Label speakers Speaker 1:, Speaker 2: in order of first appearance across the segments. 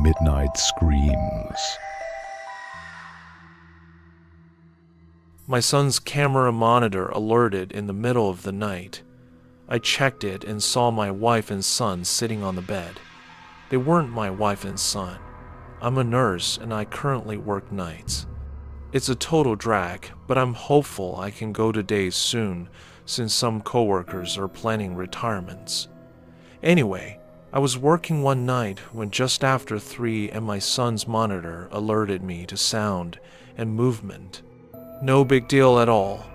Speaker 1: midnight screams.
Speaker 2: My son's camera monitor alerted in the middle of the night. I checked it and saw my wife and son sitting on the bed. They weren't my wife and son. I'm a nurse and I currently work nights. It's a total drag, but I'm hopeful I can go to days soon since some coworkers are planning retirements. Anyway, I was working one night when just after 3 and my son's monitor alerted me to sound and movement. No big deal at all.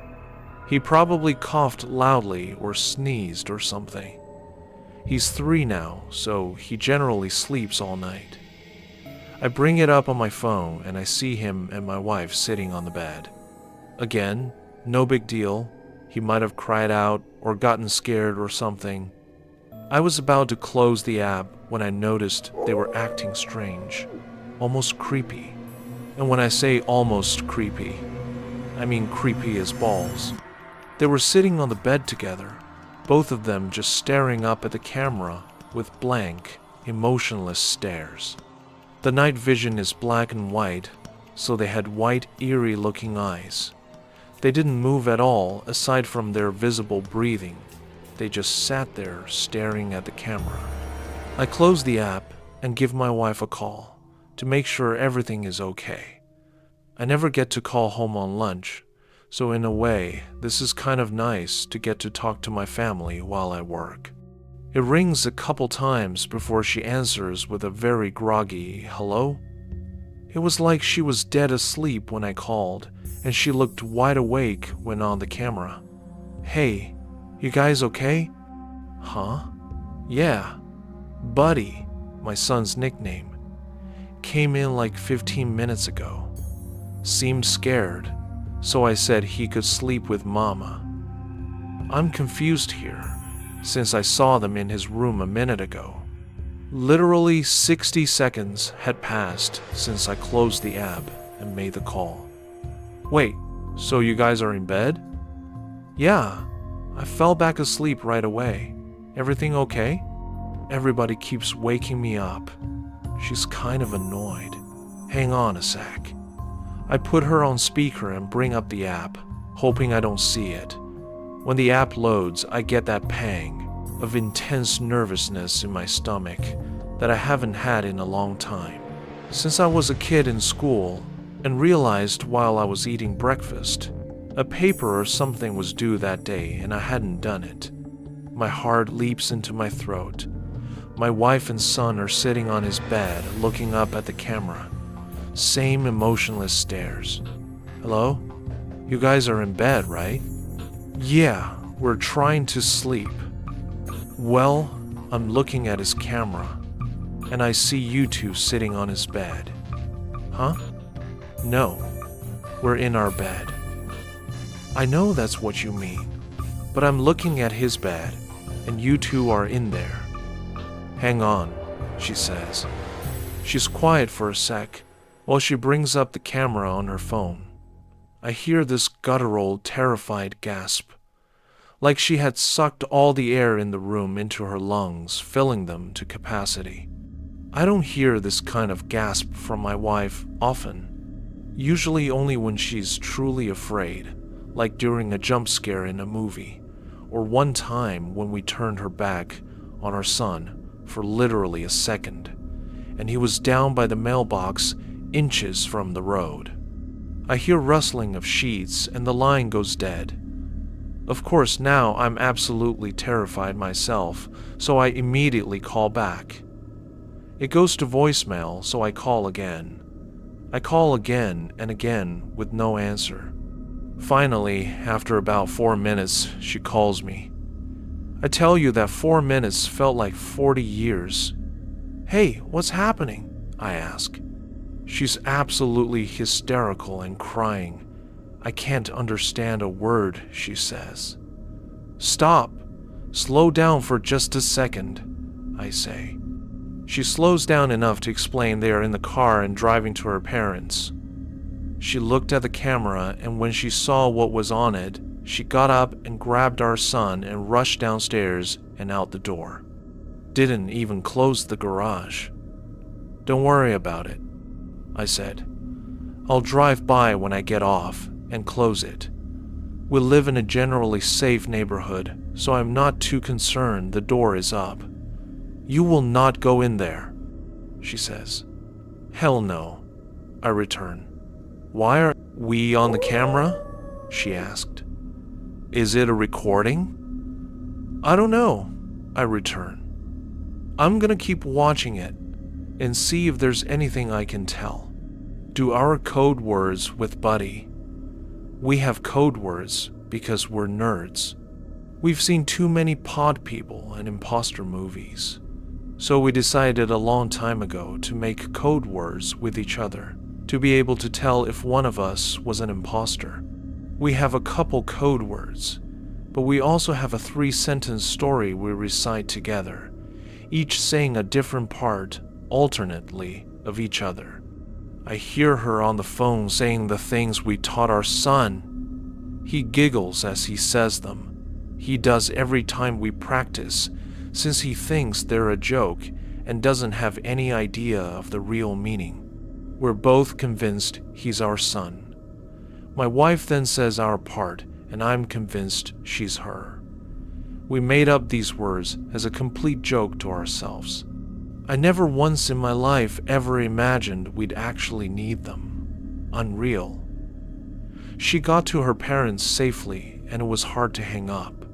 Speaker 2: He probably coughed loudly or sneezed or something. He's 3 now, so he generally sleeps all night. I bring it up on my phone and I see him and my wife sitting on the bed. Again, no big deal. He might have cried out or gotten scared or something. I was about to close the app when I noticed they were acting strange, almost creepy. And when I say almost creepy, I mean creepy as balls. They were sitting on the bed together, both of them just staring up at the camera with blank, emotionless stares. The night vision is black and white, so they had white, eerie-looking eyes. They didn't move at all aside from their visible breathing. They just sat there staring at the camera. I close the app and give my wife a call to make sure everything is okay. I never get to call home on lunch, so in a way, this is kind of nice to get to talk to my family while I work. It rings a couple times before she answers with a very groggy hello. It was like she was dead asleep when I called, and she looked wide awake when on the camera. Hey, you guys okay? Huh? Yeah. Buddy, my son's nickname, came in like 15 minutes ago. Seemed scared, so I said he could sleep with Mama. I'm confused here, since I saw them in his room a minute ago. Literally 60 seconds had passed since I closed the app and made the call. Wait, so you guys are in bed? Yeah, I fell back asleep right away. Everything okay? Everybody keeps waking me up. She's kind of annoyed. Hang on a sec. I put her on speaker and bring up the app, hoping I don't see it. When the app loads, I get that pang of intense nervousness in my stomach that I haven't had in a long time. Since I was a kid in school and realized while I was eating breakfast, a paper or something was due that day and I hadn't done it. My heart leaps into my throat. My wife and son are sitting on his bed looking up at the camera. Same emotionless stares. Hello? You guys are in bed, right? Yeah, we're trying to sleep. Well, I'm looking at his camera, and I see you two sitting on his bed. Huh? No, we're in our bed. I know that's what you mean, but I'm looking at his bed, and you two are in there. Hang on, she says. She's quiet for a sec, while she brings up the camera on her phone. I hear this guttural, terrified gasp, like she had sucked all the air in the room into her lungs, filling them to capacity. I don't hear this kind of gasp from my wife often, usually only when she's truly afraid, like during a jump scare in a movie, or one time when we turned her back on our son for literally a second, and he was down by the mailbox inches from the road. I hear rustling of sheets and the line goes dead. Of course, now I'm absolutely terrified myself, so I immediately call back. It goes to voicemail, so I call again. I call again and again with no answer. Finally, after about 4 minutes, she calls me. I tell you that 4 minutes felt like 40 years. Hey, what's happening? I ask. She's absolutely hysterical and crying. I can't understand a word she says. Stop! Slow down for just a second, I say. She slows down enough to explain they are in the car and driving to her parents'. She looked at the camera, and when she saw what was on it, she got up and grabbed our son and rushed downstairs and out the door. Didn't even close the garage. Don't worry about it, I said. I'll drive by when I get off and close it. We live in a generally safe neighborhood, so I'm not too concerned the door is up. You will not go in there, she says. Hell no, I return. Why are we on the camera? She asked. Is it a recording? I don't know, I return. I'm gonna keep watching it and see if there's anything I can tell. Do our code words with Buddy. We have code words because we're nerds. We've seen too many pod people and imposter movies. So we decided a long time ago to make code words with each other to be able to tell if one of us was an imposter. We have a couple code words, but we also have a 3-sentence story we recite together, each saying a different part alternately of each other. I hear her on the phone saying the things we taught our son. He giggles as he says them. He does every time we practice, since he thinks they're a joke and doesn't have any idea of the real meaning. We're both convinced he's our son. My wife then says our part, and I'm convinced she's her. We made up these words as a complete joke to ourselves. I never once in my life ever imagined we'd actually need them. Unreal. She got to her parents safely, and it was hard to hang up.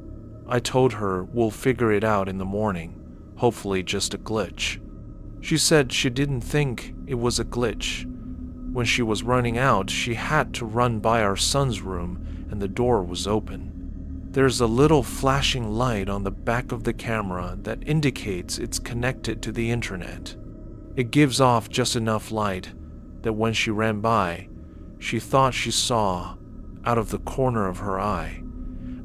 Speaker 2: I told her we'll figure it out in the morning, hopefully just a glitch. She said she didn't think it was a glitch. When she was running out, she had to run by our son's room and the door was open. There's a little flashing light on the back of the camera that indicates it's connected to the internet. It gives off just enough light that when she ran by, she thought she saw, out of the corner of her eye,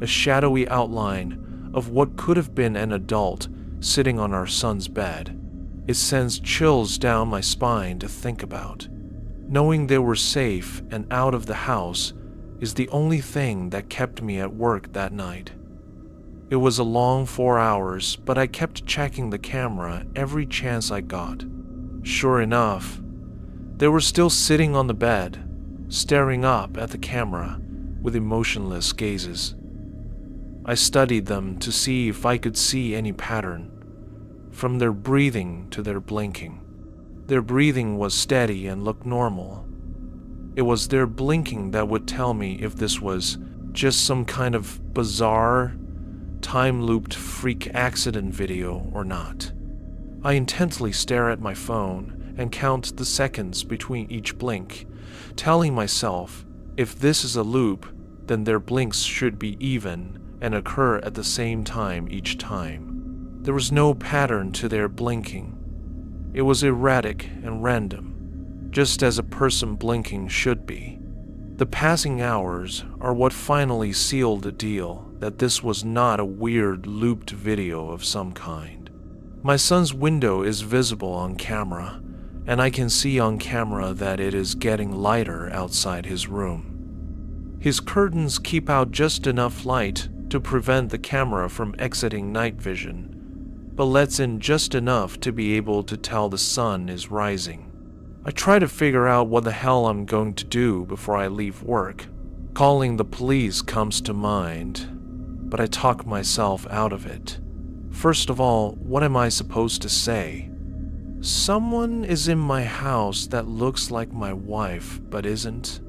Speaker 2: a shadowy outline of what could have been an adult sitting on our son's bed. It sends chills down my spine to think about. Knowing they were safe and out of the house is the only thing that kept me at work that night. It was a long 4 hours, but I kept checking the camera every chance I got. Sure enough, they were still sitting on the bed, staring up at the camera with emotionless gazes. I studied them to see if I could see any pattern, from their breathing to their blinking. Their breathing was steady and looked normal. It was their blinking that would tell me if this was just some kind of bizarre, time-looped freak accident video or not. I intently stare at my phone and count the seconds between each blink, telling myself if this is a loop, then their blinks should be even and occur at the same time each time. There was no pattern to their blinking. It was erratic and random, just as a person blinking should be. The passing hours are what finally sealed the deal that this was not a weird looped video of some kind. My son's window is visible on camera, and I can see on camera that it is getting lighter outside his room. His curtains keep out just enough light to prevent the camera from exiting night vision, but lets in just enough to be able to tell the sun is rising. I try to figure out what the hell I'm going to do before I leave work. Calling the police comes to mind, but I talk myself out of it. First of all, what am I supposed to say? Someone is in my house that looks like my wife but isn't.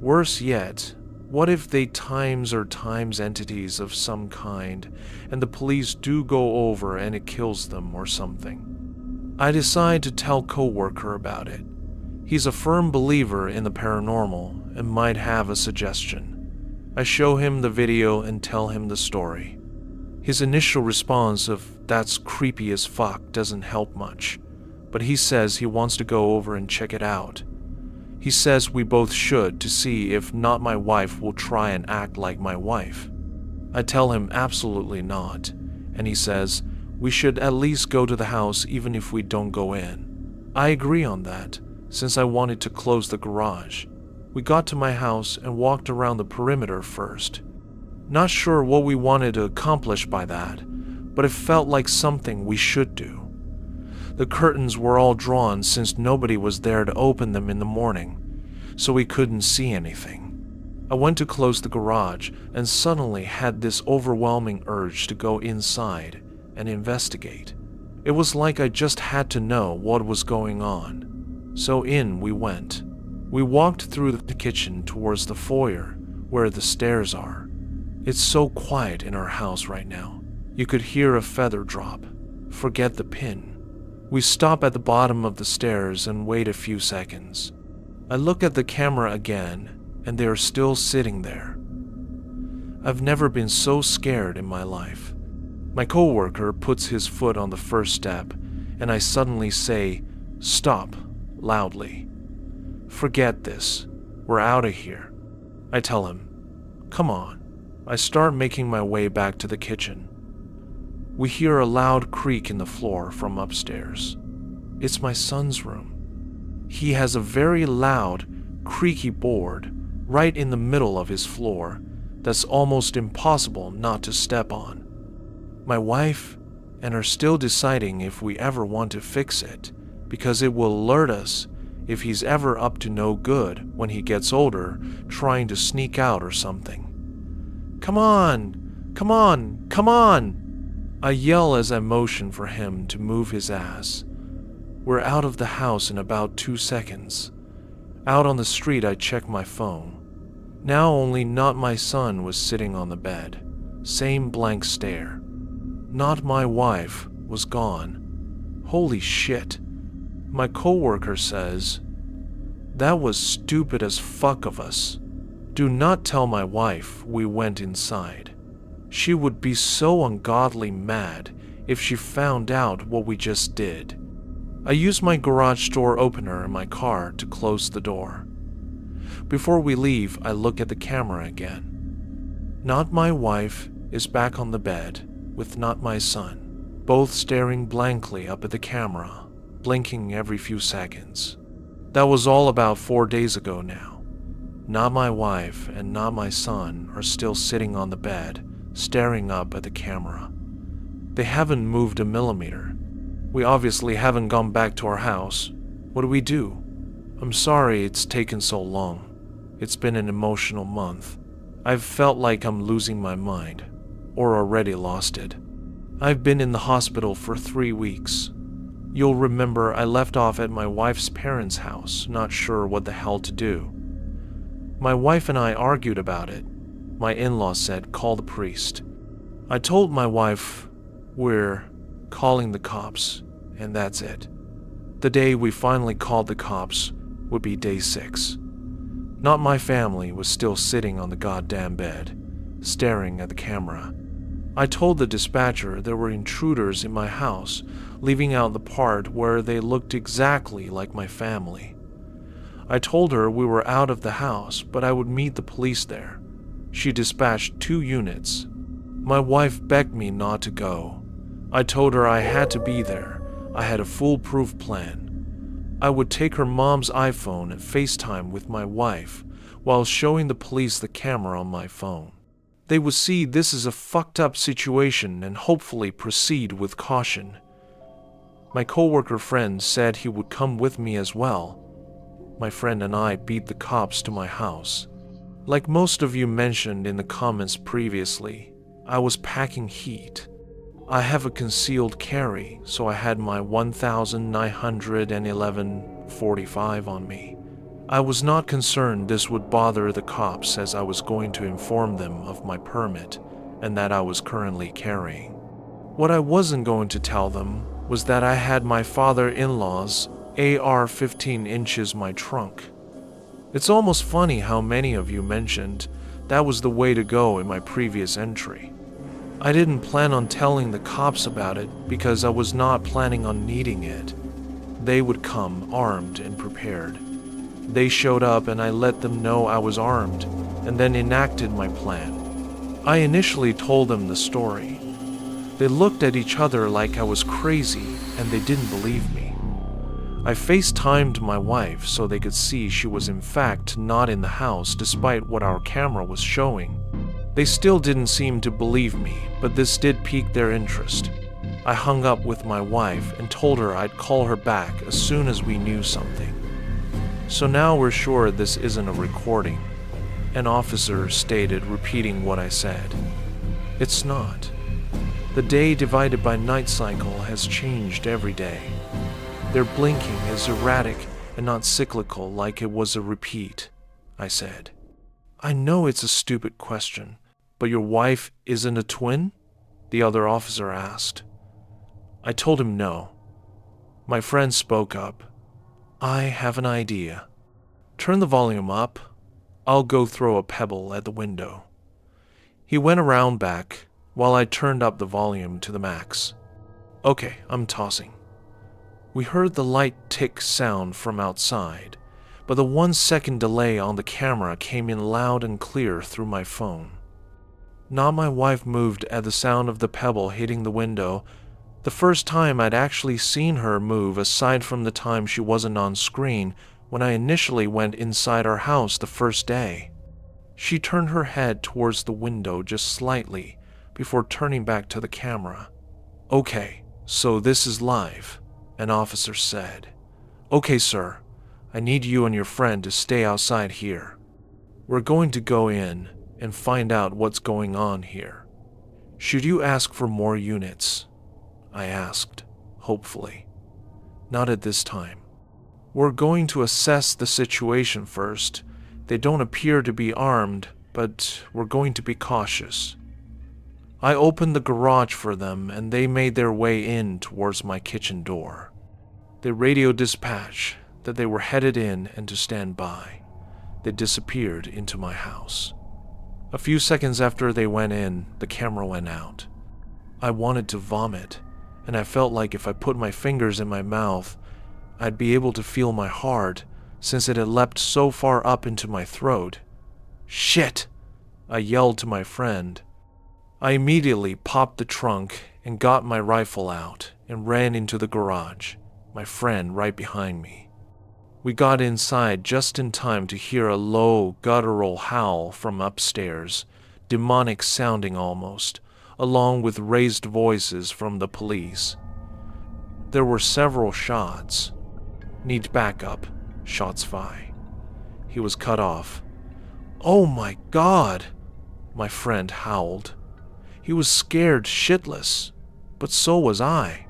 Speaker 2: Worse yet, what if they times entities of some kind, and the police do go over and it kills them or something? I decide to tell coworker about it. He's a firm believer in the paranormal and might have a suggestion. I show him the video and tell him the story. His initial response of "that's creepy as fuck" doesn't help much, but he says he wants to go over and check it out. He says we both should to see if not my wife will try and act like my wife. I tell him absolutely not, and he says we should at least go to the house even if we don't go in. I agree on that, since I wanted to close the garage. We got to my house and walked around the perimeter first. Not sure what we wanted to accomplish by that, but it felt like something we should do. The curtains were all drawn since nobody was there to open them in the morning, so we couldn't see anything. I went to close the garage and suddenly had this overwhelming urge to go inside and investigate. It was like I just had to know what was going on. So in we went. We walked through the kitchen towards the foyer where the stairs are. It's so quiet in our house right now. You could hear a feather drop. Forget the pin. We stop at the bottom of the stairs and wait a few seconds. I look at the camera again, and they are still sitting there. I've never been so scared in my life. My coworker puts his foot on the first step, and I suddenly say, "Stop," loudly. "Forget this. We're out of here." I tell him, "Come on." I start making my way back to the kitchen. We hear a loud creak in the floor from upstairs. It's my son's room. He has a very loud, creaky board right in the middle of his floor that's almost impossible not to step on. My wife and are still deciding if we ever want to fix it, because it will alert us if he's ever up to no good when he gets older, trying to sneak out or something. "Come on! Come on! Come on!" I yell as I motion for him to move his ass. We're out of the house in about 2 seconds. Out on the street, I check my phone. Now only not my son was sitting on the bed. Same blank stare. Not my wife was gone. Holy shit. My coworker says, "That was stupid as fuck of us. Do not tell my wife we went inside. She would be so ungodly mad if she found out what we just did." I use my garage door opener in my car to close the door. Before we leave, I look at the camera again. Not my wife is back on the bed with not my son, both staring blankly up at the camera, blinking every few seconds. That was all about 4 days ago now. Not my wife and not my son are still sitting on the bed, staring up at the camera. They haven't moved a millimeter. We obviously haven't gone back to our house. What do we do? I'm sorry it's taken so long. It's been an emotional month. I've felt like I'm losing my mind, or already lost it. I've been in the hospital for 3 weeks. You'll remember I left off at my wife's parents' house, not sure what the hell to do. My wife and I argued about it. My in-law said, "Call the priest." I told my wife, "We're calling the cops," and that's it. The day we finally called the cops would be day 6. Not my family was still sitting on the goddamn bed, staring at the camera. I told the dispatcher there were intruders in my house, leaving out the part where they looked exactly like my family. I told her we were out of the house, but I would meet the police there. She dispatched 2 units. My wife begged me not to go. I told her I had to be there. I had a foolproof plan. I would take her mom's iPhone and FaceTime with my wife while showing the police the camera on my phone. They would see this is a fucked up situation and hopefully proceed with caution. My coworker friend said he would come with me as well. My friend and I beat the cops to my house. Like most of you mentioned in the comments previously, I was packing heat. I have a concealed carry, so I had my 1911-45 on me. I was not concerned this would bother the cops, as I was going to inform them of my permit and that I was currently carrying. What I wasn't going to tell them was that I had my father-in-law's AR 15 inches my trunk. It's almost funny how many of you mentioned that was the way to go in my previous entry. I didn't plan on telling the cops about it because I was not planning on needing it. They would come armed and prepared. They showed up and I let them know I was armed and then enacted my plan. I initially told them the story. They looked at each other like I was crazy and they didn't believe me. I FaceTimed my wife so they could see she was in fact not in the house despite what our camera was showing. They still didn't seem to believe me, but this did pique their interest. I hung up with my wife and told her I'd call her back as soon as we knew something. So now we're sure this isn't a recording, an officer stated, repeating what I said. It's not. The day divided by night cycle has changed every day. Their blinking is erratic and not cyclical like it was a repeat, I said. I know it's a stupid question, but your wife isn't a twin? The other officer asked. I told him no. My friend spoke up. I have an idea. Turn the volume up. I'll go throw a pebble at the window. He went around back while I turned up the volume to the max. Okay, I'm tossing. We heard the light tick sound from outside, but the 1-second delay on the camera came in loud and clear through my phone. Not my wife moved at the sound of the pebble hitting the window, the first time I'd actually seen her move aside from the time she wasn't on screen when I initially went inside our house the first day. She turned her head towards the window just slightly before turning back to the camera. Okay, so this is live, an officer said. Okay, sir, I need you and your friend to stay outside here. We're going to go in and find out what's going on here. Should you ask for more units? I asked, hopefully. Not at this time. We're going to assess the situation first. They don't appear to be armed, but we're going to be cautious. I opened the garage for them and they made their way in towards my kitchen door. They radioed dispatch that they were headed in and to stand by. They disappeared into my house. A few seconds after they went in, the camera went out. I wanted to vomit, and I felt like if I put my fingers in my mouth, I'd be able to feel my heart since it had leapt so far up into my throat. Shit! I yelled to my friend. I immediately popped the trunk and got my rifle out and ran into the garage, my friend right behind me. We got inside just in time to hear a low, guttural howl from upstairs, demonic sounding almost, along with raised voices from the police. There were several shots. Need backup. Shots fired. He was cut off. Oh my God! My friend howled. He was scared shitless, but so was I.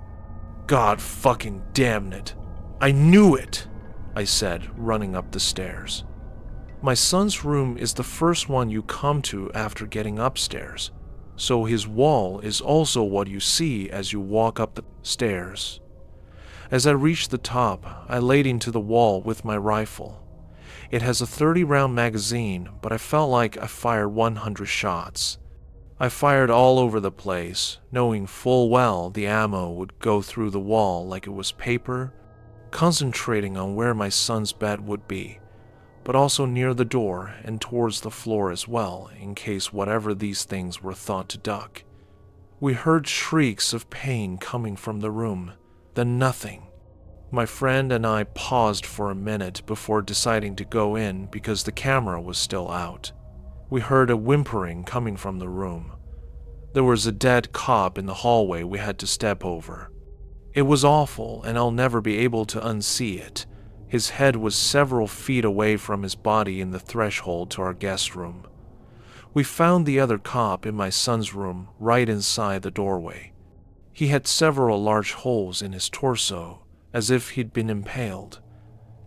Speaker 2: God fucking damn it! I knew it! I said, running up the stairs. My son's room is the first one you come to after getting upstairs, so his wall is also what you see as you walk up the stairs. As I reached the top, I laid into the wall with my rifle. It has a 30-round magazine, but I felt like I fired 100 shots. I fired all over the place, knowing full well the ammo would go through the wall like it was paper, concentrating on where my son's bed would be, but also near the door and towards the floor as well, in case whatever these things were thought to duck. We heard shrieks of pain coming from the room, then nothing. My friend and I paused for a minute before deciding to go in because the camera was still out. We heard a whimpering coming from the room. There was a dead cop in the hallway we had to step over. It was awful, and I'll never be able to unsee it. His head was several feet away from his body in the threshold to our guest room. We found the other cop in my son's room right inside the doorway. He had several large holes in his torso, as if he'd been impaled.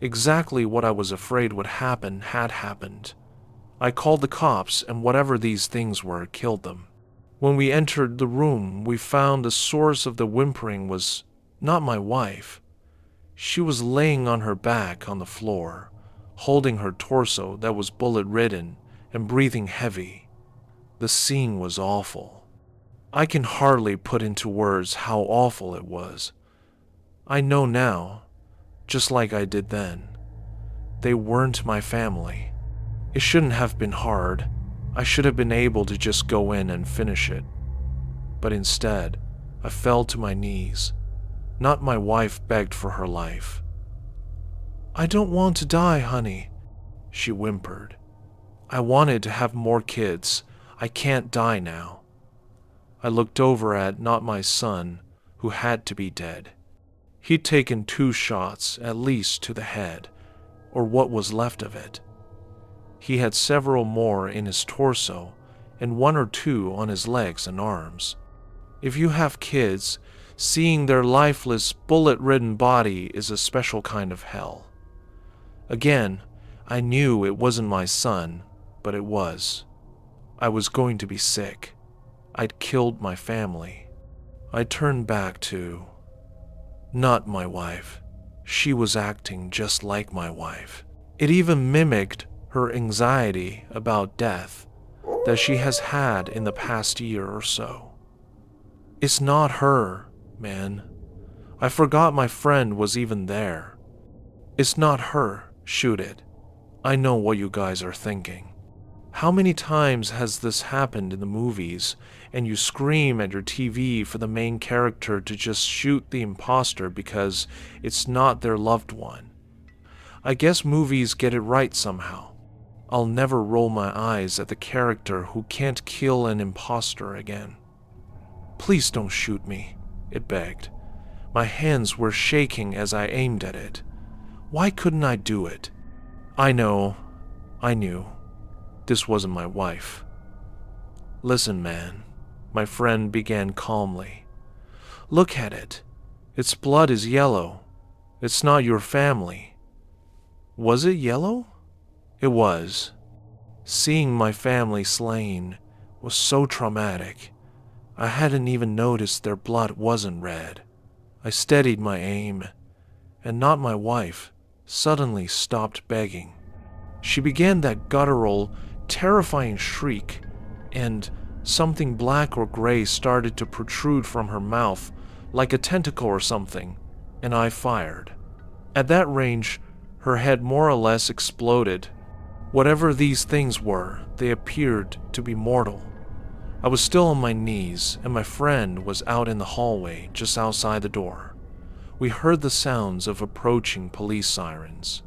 Speaker 2: Exactly what I was afraid would happen had happened. I called the cops, and whatever these things were killed them. When we entered the room, we found the source of the whimpering was not my wife. She was laying on her back on the floor, holding her torso that was bullet-ridden and breathing heavy. The scene was awful. I can hardly put into words how awful it was. I know now, just like I did then. They weren't my family. It shouldn't have been hard. I should have been able to just go in and finish it. But instead, I fell to my knees. Not my wife begged for her life. I don't want to die, honey, she whimpered. I wanted to have more kids. I can't die now. I looked over at not my son, who had to be dead. He'd taken 2 shots, at least to the head, or what was left of it. He had several more in his torso, and 1 or 2 on his legs and arms. If you have kids, seeing their lifeless, bullet-ridden body is a special kind of hell. Again, I knew it wasn't my son, but it was. I was going to be sick. I'd killed my family. I turned back to... not my wife. She was acting just like my wife. It even mimicked her anxiety about death that she has had in the past year or so. It's not her, man. I forgot my friend was even there. It's not her, shoot it. I know what you guys are thinking. How many times has this happened in the movies, and you scream at your TV for the main character to just shoot the imposter because it's not their loved one? I guess movies get it right somehow. I'll never roll my eyes at the character who can't kill an imposter again. Please don't shoot me, it begged. My hands were shaking as I aimed at it. Why couldn't I do it? I knew. This wasn't my wife. Listen, man, my friend began calmly. Look at it. Its blood is yellow. It's not your family. Was it yellow? It was. Seeing my family slain was so traumatic. I hadn't even noticed their blood wasn't red. I steadied my aim, and not my wife suddenly stopped begging. She began that guttural, terrifying shriek, and something black or gray started to protrude from her mouth like a tentacle or something, and I fired. At that range, her head more or less exploded. Whatever these things were, they appeared to be mortal. I was still on my knees, and my friend was out in the hallway just outside the door. We heard the sounds of approaching police sirens.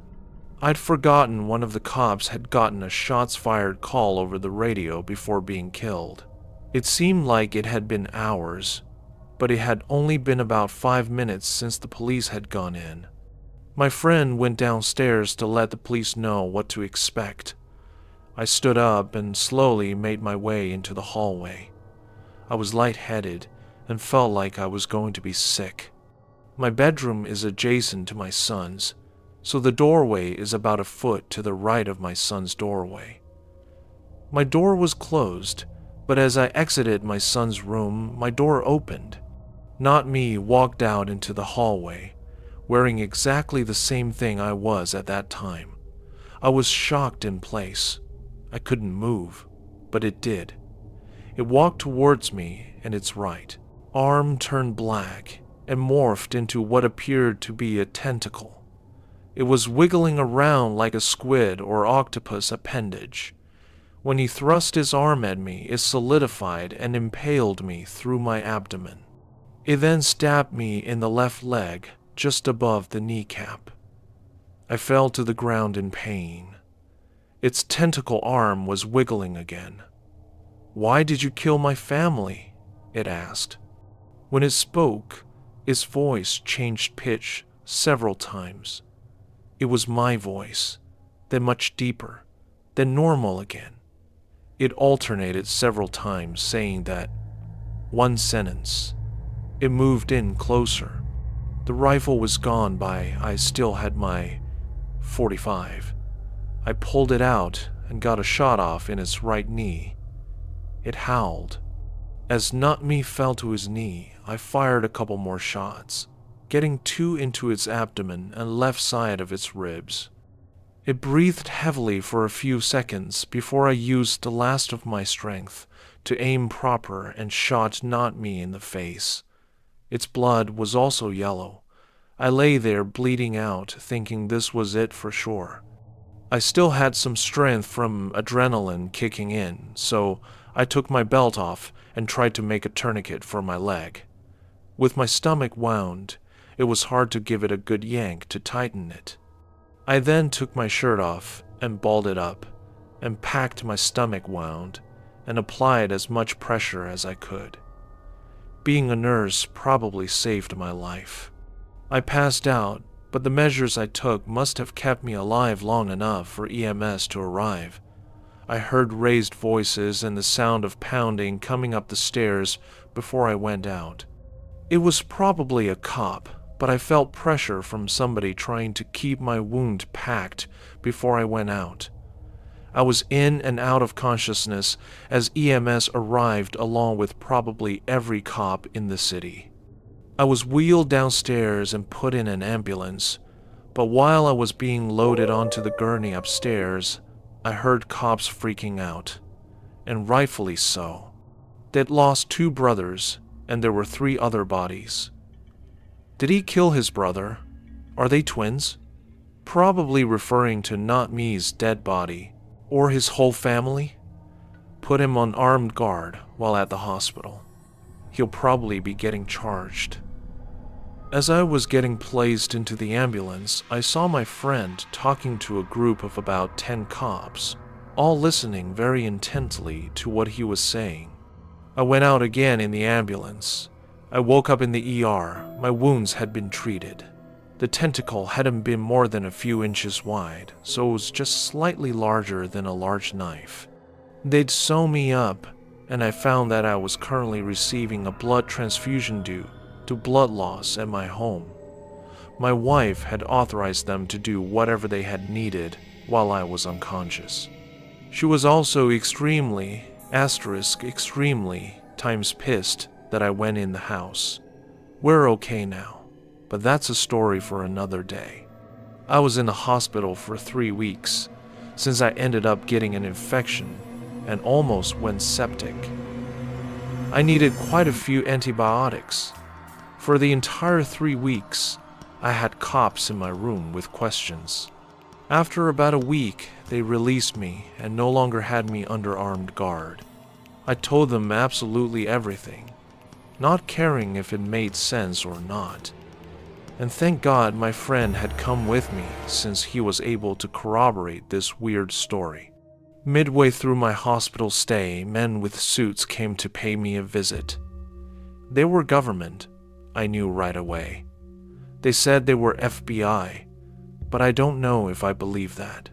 Speaker 2: I'd forgotten one of the cops had gotten a shots-fired call over the radio before being killed. It seemed like it had been hours, but it had only been about 5 minutes since the police had gone in. My friend went downstairs to let the police know what to expect. I stood up and slowly made my way into the hallway. I was lightheaded and felt like I was going to be sick. My bedroom is adjacent to my son's, so the doorway is about a foot to the right of my son's doorway. My door was closed, but as I exited my son's room, my door opened. Not me walked out into the hallway, wearing exactly the same thing I was at that time. I was shocked in place. I couldn't move, but it did. It walked towards me, and its right arm turned black and morphed into what appeared to be a tentacle. It was wiggling around like a squid or octopus appendage. When he thrust his arm at me, it solidified and impaled me through my abdomen. It then stabbed me in the left leg, just above the kneecap. I fell to the ground in pain. Its tentacle arm was wiggling again. "Why did you kill my family?" it asked. When it spoke, its voice changed pitch several times. It was my voice, then much deeper, then normal again. It alternated several times, saying that one sentence. It moved in closer. The rifle was gone by I still had my .45. I pulled it out and got a shot off in its right knee. It howled. As Not Me fell to his knee, I fired a couple more shots, getting 2 into its abdomen and left side of its ribs. It breathed heavily for a few seconds before I used the last of my strength to aim proper and shot Not Me in the face. Its blood was also yellow. I lay there bleeding out, thinking this was it for sure. I still had some strength from adrenaline kicking in, so I took my belt off and tried to make a tourniquet for my leg. With my stomach wound, it was hard to give it a good yank to tighten it. I then took my shirt off and balled it up, and packed my stomach wound, and applied as much pressure as I could. Being a nurse probably saved my life. I passed out, but the measures I took must have kept me alive long enough for EMS to arrive. I heard raised voices and the sound of pounding coming up the stairs before I went out. It was probably a cop, but I felt pressure from somebody trying to keep my wound packed before I went out. I was in and out of consciousness as EMS arrived along with probably every cop in the city. I was wheeled downstairs and put in an ambulance, but while I was being loaded onto the gurney upstairs, I heard cops freaking out, and rightfully so. They'd lost 2 brothers, and there were 3 other bodies. Did he kill his brother? Are they twins? Probably referring to not me's dead body, or his whole family. Put him on armed guard while at the hospital. He'll probably be getting charged. As I was getting placed into the ambulance, I saw my friend talking to a group of about 10 cops, all listening very intently to what he was saying. I went out again in the ambulance. I woke up in the ER. My wounds had been treated. The tentacle hadn't been more than a few inches wide, so it was just slightly larger than a large knife. They'd sewn me up, and I found that I was currently receiving a blood transfusion due to blood loss at my home. My wife had authorized them to do whatever they had needed while I was unconscious. She was also extremely times pissed that I went in the house. We're okay now, but that's a story for another day. I was in the hospital for 3 weeks, since I ended up getting an infection and almost went septic. I needed quite a few antibiotics. For the entire 3 weeks, I had cops in my room with questions. After about a week, they released me and no longer had me under armed guard. I told them absolutely everything, not caring if it made sense or not. And thank God my friend had come with me since he was able to corroborate this weird story. Midway through my hospital stay, men with suits came to pay me a visit. They were government, I knew right away. They said they were FBI, but I don't know if I believe that.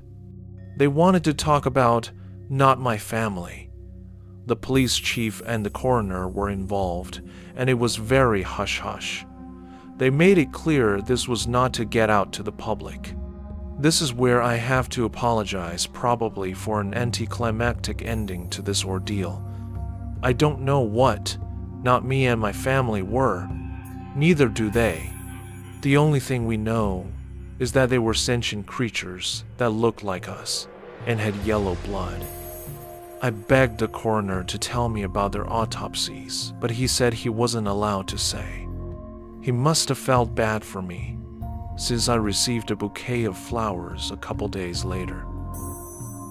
Speaker 2: They wanted to talk about not my family. The police chief and the coroner were involved, and it was very hush-hush. They made it clear this was not to get out to the public. This is where I have to apologize, probably for an anticlimactic ending to this ordeal. I don't know what not me and my family were. Neither do they. The only thing we know is that they were sentient creatures that looked like us and had yellow blood. I begged the coroner to tell me about their autopsies, but he said he wasn't allowed to say. He must have felt bad for me, since I received a bouquet of flowers a couple days later.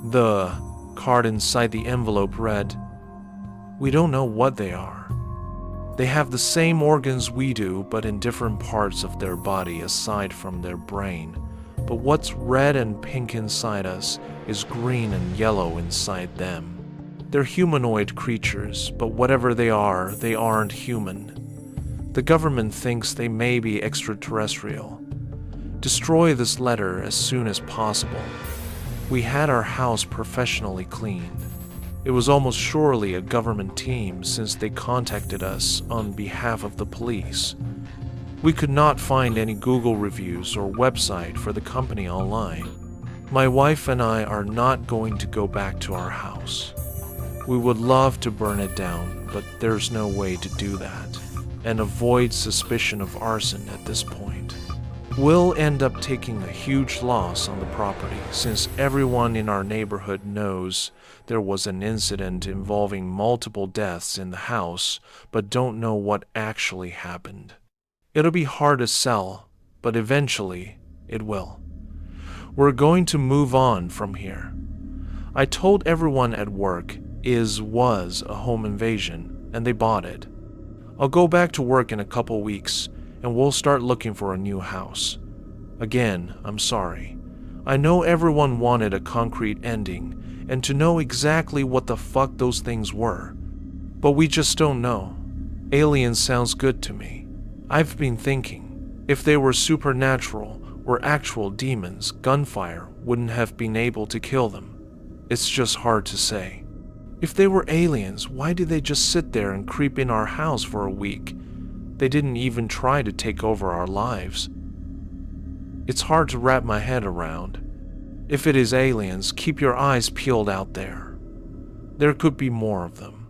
Speaker 2: The card inside the envelope read, "We don't know what they are. They have the same organs we do, but in different parts of their body aside from their brain. But what's red and pink inside us is green and yellow inside them. They're humanoid creatures, but whatever they aren't human. The government thinks they may be extraterrestrial. Destroy this letter as soon as possible. We had our house professionally cleaned. It was almost surely a government team since they contacted us on behalf of the police. We could not find any Google reviews or website for the company online. My wife and I are not going to go back to our house. We would love to burn it down, but there's no way to do that, and avoid suspicion of arson at this point. We'll end up taking a huge loss on the property since everyone in our neighborhood knows there was an incident involving multiple deaths in the house, but don't know what actually happened. It'll be hard to sell, but eventually it will. We're going to move on from here. I told everyone at work was a home invasion, and they bought it. I'll go back to work in a couple weeks, and we'll start looking for a new house. Again, I'm sorry. I know everyone wanted a concrete ending, and to know exactly what the fuck those things were. But we just don't know. Aliens sounds good to me. I've been thinking, if they were supernatural or actual demons, gunfire wouldn't have been able to kill them. It's just hard to say. If they were aliens, why did they just sit there and creep in our house for a week? They didn't even try to take over our lives. It's hard to wrap my head around. If it is aliens, keep your eyes peeled out there. There could be more of them.